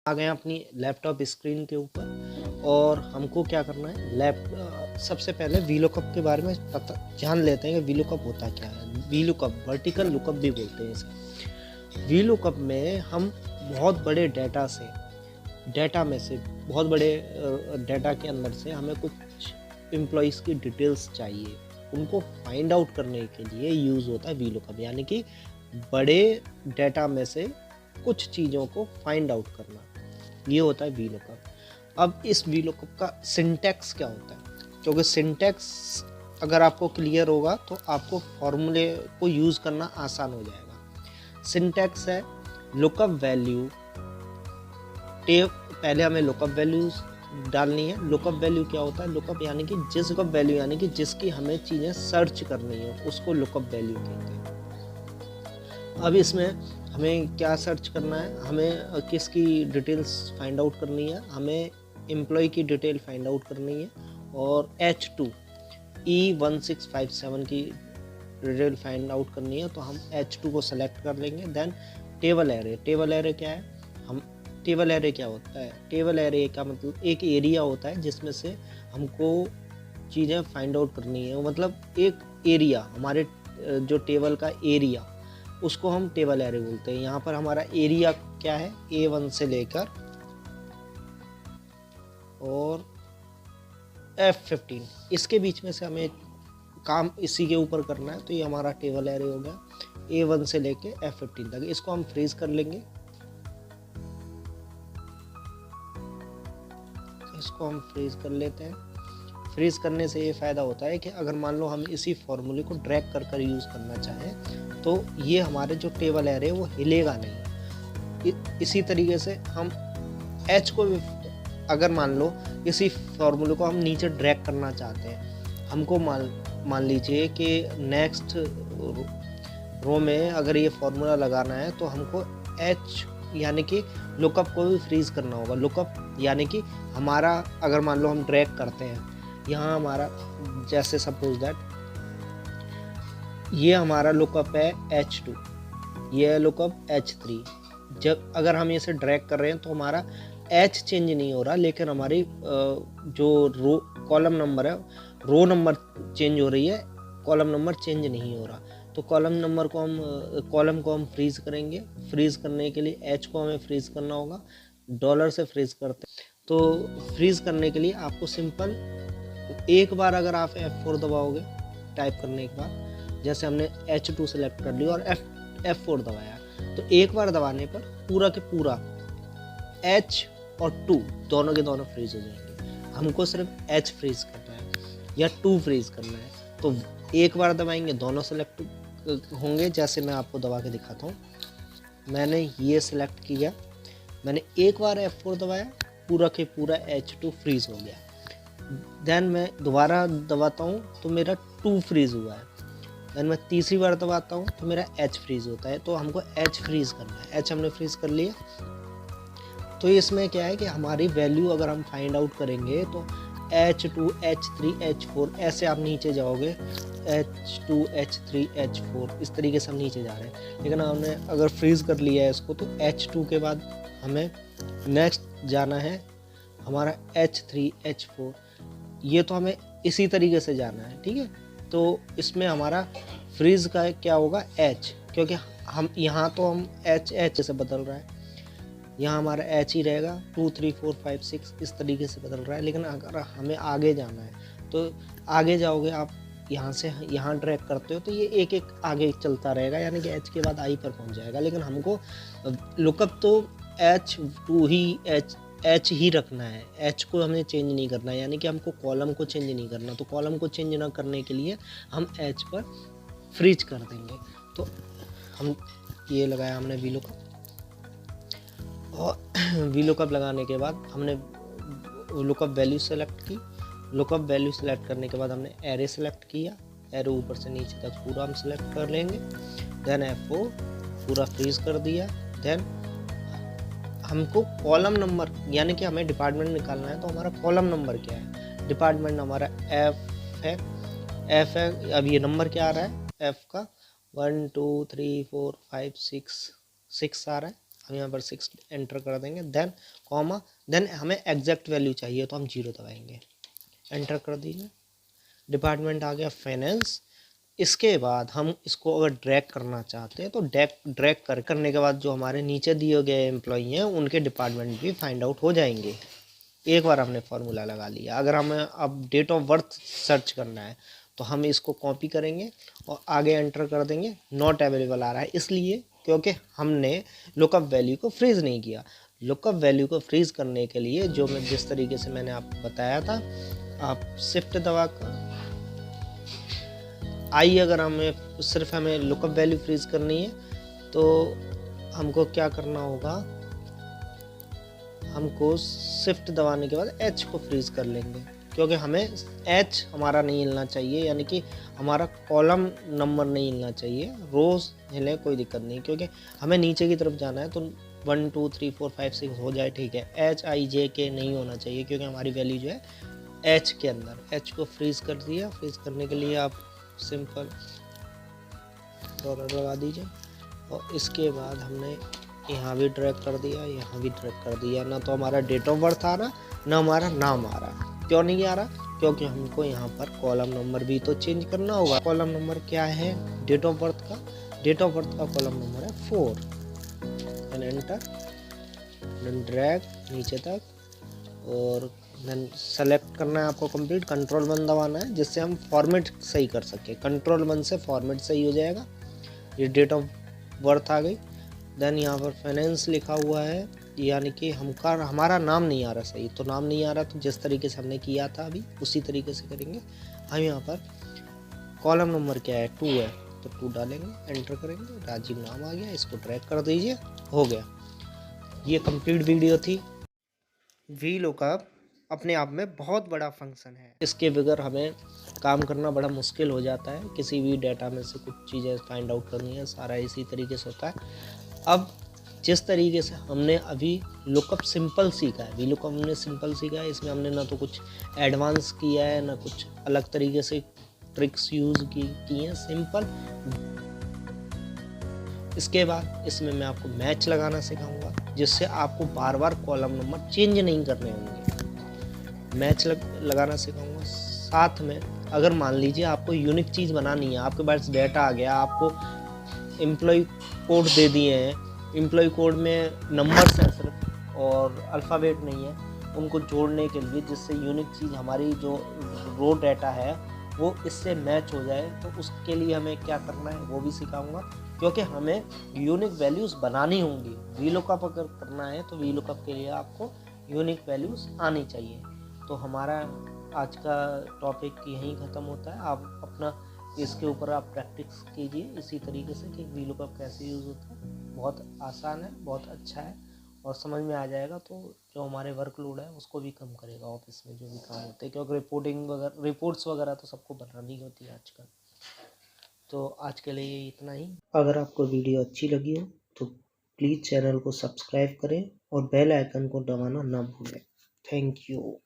आ गए हैं अपनी लैपटॉप स्क्रीन के ऊपर और हमको क्या करना है। सबसे पहले वीलुकअप के बारे में पता जान लेते हैं कि वीलुकअप होता क्या है। वीलुकअप वर्टिकल लुकअप भी बोलते हैं इसे। वीलुकअप में हम बहुत बड़े डेटा में से बहुत बड़े डेटा के अंदर से हमें कुछ एम्प्लॉइज़ की डिटेल्स चाहिए, उनको फाइंड आउट करने के लिए यूज़ होता है वीलुकअप, यानी कि बड़े डेटा में से कुछ चीज़ों को फाइंड आउट करना, ये होता है वीलुकअप। अब इस वीलुकअप का सिंटैक्स क्या होता है, क्योंकि सिंटैक्स अगर आपको क्लियर होगा तो आपको फॉर्मूले को यूज़ करना आसान हो जाएगा। सिंटैक्स है लुकअप वैल्यू, पहले हमें लुकअप वैल्यूज डालनी है। लुकअप वैल्यू क्या होता है, लुकअप यानी कि जिसकी हमें चीज़ें सर्च करनी है उसको लुकअप वैल्यू कहते हैं। अब इसमें हमें क्या सर्च करना है, हमें किसकी डिटेल्स फाइंड आउट करनी है, हमें एम्प्लॉय की डिटेल फाइंड आउट करनी है और H2 E1657 की डिटेल फाइंड आउट करनी है, तो हम H2 को सेलेक्ट कर लेंगे। देन टेबल एरे क्या है, टेबल एरे क्या होता है, टेबल एरे का मतलब एक एरिया होता है जिसमें से हमको चीज़ें फाइंड आउट करनी है। मतलब एक एरिया, हमारे जो टेबल का एरिया, उसको हम टेबल एरे बोलते हैं। यहाँ पर हमारा एरिया क्या है, A1 से लेकर और F15, इसके बीच में से हमें काम इसी के ऊपर करना है, तो ये हमारा टेबल एरे हो गया A1 से लेके F15 तक। इसको हम फ्रीज कर लेंगे, इसको हम फ्रीज कर लेते हैं। फ्रीज करने से ये फ़ायदा होता है कि अगर मान लो हम इसी फॉर्मूले को ड्रैग कर यूज़ करना चाहें तो ये हमारे जो टेबल एरे है वो हिलेगा नहीं। इसी तरीके से हम H को भी, अगर मान लो इसी फॉर्मूले को हम नीचे ड्रैग करना चाहते हैं, हमको मान लीजिए कि नेक्स्ट रो में अगर ये फॉर्मूला लगाना है तो हमको H यानी कि लुकअप को भी फ्रीज करना होगा। लुकअप यानी कि हमारा, अगर मान लो हम ड्रैग करते हैं, यहाँ हमारा जैसे सपोज दैट ये हमारा लुकअप है H2, ये है लुकअप H3। जब अगर हम इसे ड्रैग कर रहे हैं तो हमारा H चेंज नहीं हो रहा, लेकिन हमारी जो रो कॉलम नंबर है, रो नंबर चेंज हो रही है, कॉलम नंबर चेंज नहीं हो रहा। तो कॉलम को हम फ्रीज करेंगे। फ्रीज करने के लिए H को हमें फ्रीज करना होगा, डॉलर से फ्रीज करते हैं। तो फ्रीज करने के लिए आपको सिंपल एक बार अगर आप F4 दबाओगे टाइप करने के बाद, जैसे हमने H2 सेलेक्ट कर लिया और F4 दबाया, तो एक बार दबाने पर पूरा के पूरा H और 2 दोनों के दोनों फ्रीज हो जाएंगे। हमको सिर्फ H फ्रीज करना है या 2 फ्रीज करना है, तो एक बार दबाएंगे दोनों सेलेक्ट होंगे। जैसे मैं आपको दबा के दिखाता हूँ, मैंने ये सिलेक्ट किया, मैंने एक बार F4 दबाया, पूरा के पूरा H2 फ्रीज हो गया। देन मैं दोबारा दबाता हूँ तो मेरा 2 फ्रीज हुआ है। देन मैं तीसरी बार दबाता हूँ तो मेरा H फ्रीज होता है। तो हमको H फ्रीज करना है। H हमने फ्रीज कर लिया। तो इसमें क्या है कि हमारी वैल्यू अगर हम फाइंड आउट करेंगे तो H2 H3 H4 ऐसे आप नीचे जाओगे, H2 H3 H4 इस तरीके से हम नीचे जा रहे हैं। लेकिन हमने अगर फ्रीज कर लिया है इसको, तो H2 के बाद हमें नेक्स्ट जाना है हमारा H3 H4, ये तो हमें इसी तरीके से जाना है, ठीक है। तो इसमें हमारा फ्रीज का क्या होगा, H, क्योंकि हम यहाँ तो हम H से बदल रहा है, यहाँ हमारा H ही रहेगा, 2 3 4 5 6 इस तरीके से बदल रहा है। लेकिन अगर हमें आगे जाना है तो आगे जाओगे आप, यहाँ से यहाँ ड्रैग करते हो तो ये एक एक आगे चलता रहेगा, यानी कि H के बाद I पर पहुँच जाएगा। लेकिन हमको लुकअप तो H2 ही H ही रखना है, H को हमें चेंज नहीं करना है, यानी कि हमको कॉलम को चेंज नहीं करना। तो कॉलम को चेंज ना करने के लिए हम H पर फ्रीज कर देंगे। तो हम ये लगाया हमने वीलुकअप, और वीलुकअप लगाने के बाद हमने लुकअप वैल्यू सेलेक्ट की। लुकअप वैल्यू सेलेक्ट करने के बाद हमने एरे सेलेक्ट किया, एरे ऊपर से नीचे तक पूरा हम सेलेक्ट कर लेंगे। देन F4 पूरा फ्रीज कर दिया। देन हमको कॉलम नंबर, यानी कि हमें डिपार्टमेंट निकालना है, तो हमारा कॉलम नंबर क्या है, डिपार्टमेंट हमारा F है। अब ये नंबर क्या आ रहा है F का, 1 2 3 4 5 6 आ रहा है। हम यहाँ पर 6 एंटर कर देंगे, देन कॉमा, देन हमें एग्जैक्ट वैल्यू चाहिए तो हम 0 दबाएंगे, एंटर कर दीजिए। डिपार्टमेंट आ गया फाइनेंस। इसके बाद हम इसको अगर ड्रैग करना चाहते हैं तो ड्रैग करने के बाद जो हमारे नीचे दिए गए एम्प्लॉई हैं उनके डिपार्टमेंट भी फाइंड आउट हो जाएंगे। एक बार हमने फॉर्मूला लगा लिया। अगर हमें अब डेट ऑफ बर्थ सर्च करना है तो हम इसको कॉपी करेंगे और आगे एंटर कर देंगे। नॉट अवेलेबल आ रहा है इसलिए क्योंकि हमने लुकअप वैल्यू को फ्रीज नहीं किया। लुकअप वैल्यू को फ्रीज करने के लिए जो मैं जिस तरीके से मैंने आपको बताया था, आप शिफ्ट दबा कर आई, अगर हमें सिर्फ हमें लुकअप वैल्यू फ्रीज करनी है तो हमको क्या करना होगा, हमको शिफ्ट दबाने के बाद एच को फ्रीज कर लेंगे क्योंकि हमें एच हमारा नहीं हिलना चाहिए, यानी कि हमारा कॉलम नंबर नहीं हिलना चाहिए। रोज हिले कोई दिक्कत नहीं क्योंकि हमें नीचे की तरफ जाना है तो 1 2 3 4 5 6 हो जाए, ठीक है। एच आई जे के नहीं होना चाहिए क्योंकि हमारी वैल्यू जो है एच के अंदर। एच को फ्रीज कर दिया। फ्रीज करने के लिए आप सिंपल डॉलर लगा दीजिए और इसके बाद हमने यहाँ भी ड्रैग कर दिया, यहाँ भी ड्रैग कर दिया। ना तो हमारा डेट ऑफ बर्थ आ रहा, ना हमारा नाम आ रहा। क्यों नहीं आ रहा? क्योंकि हमको यहाँ पर कॉलम नंबर भी तो चेंज करना होगा। कॉलम नंबर क्या है डेट ऑफ बर्थ का? डेट ऑफ बर्थ का कॉलम नंबर है 4। देन एंटर, देन ड्रैग नीचे तक और देन सेलेक्ट करना है आपको कंप्लीट। कंट्रोल 1 दबाना है जिससे हम फॉर्मेट सही कर सके। कंट्रोल 1 से फॉर्मेट सही हो जाएगा। ये डेट ऑफ बर्थ आ गई। देन यहाँ पर फाइनेंस लिखा हुआ है, यानी कि हमारा नाम नहीं आ रहा सही। तो नाम नहीं आ रहा तो जिस तरीके से हमने किया था अभी उसी तरीके से करेंगे। हम यहाँ पर कॉलम नंबर क्या है 2 है तो 2 डालेंगे, एंटर करेंगे। राजीव नाम आ गया, इसको ड्रैग कर दीजिए, हो गया। ये कंप्लीट वीडियो थी। वी लुकअप अपने आप में बहुत बड़ा फंक्शन है। इसके बगैर हमें काम करना बड़ा मुश्किल हो जाता है। किसी भी डाटा में से कुछ चीज़ें फाइंड आउट करनी है, सारा इसी तरीके से होता है। अब जिस तरीके से हमने अभी लुकअप सिंपल सीखा है, वी लुकअप हमने सिंपल सीखा है, इसमें हमने ना तो कुछ एडवांस किया है ना कुछ अलग तरीके से ट्रिक्स यूज़ की हैं, सिंपल। इसके बाद इसमें मैं आपको मैच लगाना सिखाऊंगा जिससे आपको बार बार कॉलम नंबर चेंज नहीं करने होंगे। मैच लगाना सिखाऊंगा। साथ में अगर मान लीजिए आपको यूनिक चीज़ बनानी है, आपके पास डेटा आ गया, आपको एम्प्लॉय कोड दे दिए हैं, एम्प्लॉय कोड में नंबर्स हैं सिर्फ और अल्फ़ाबेट नहीं है, उनको जोड़ने के लिए जिससे यूनिक चीज़ हमारी जो रो डाटा है वो इससे मैच हो जाए, तो उसके लिए हमें क्या करना है वो भी सिखाऊंगा। क्योंकि हमें यूनिक वैल्यूज़ बनानी होंगी। वी लुकअप अगर करना है तो वी लुकअप के लिए आपको यूनिक वैल्यूज़ आनी चाहिए। तो हमारा आज का टॉपिक यहीं ख़त्म होता है। आप अपना इसके ऊपर आप प्रैक्टिस कीजिए इसी तरीके से कि वी लुकअप कैसे यूज़ होता है। बहुत आसान है, बहुत अच्छा है और समझ में आ जाएगा तो जो हमारे वर्कलोड है उसको भी कम करेगा ऑफिस में जो भी काम होते हैं। क्योंकि रिपोर्ट्स वगैरह तो सबको बनानी होती है आजकल। तो आज के लिए इतना ही। अगर आपको वीडियो अच्छी लगी हो तो प्लीज़ चैनल को सब्सक्राइब करें और बेल आइकन को दबाना ना भूलें। Thank you.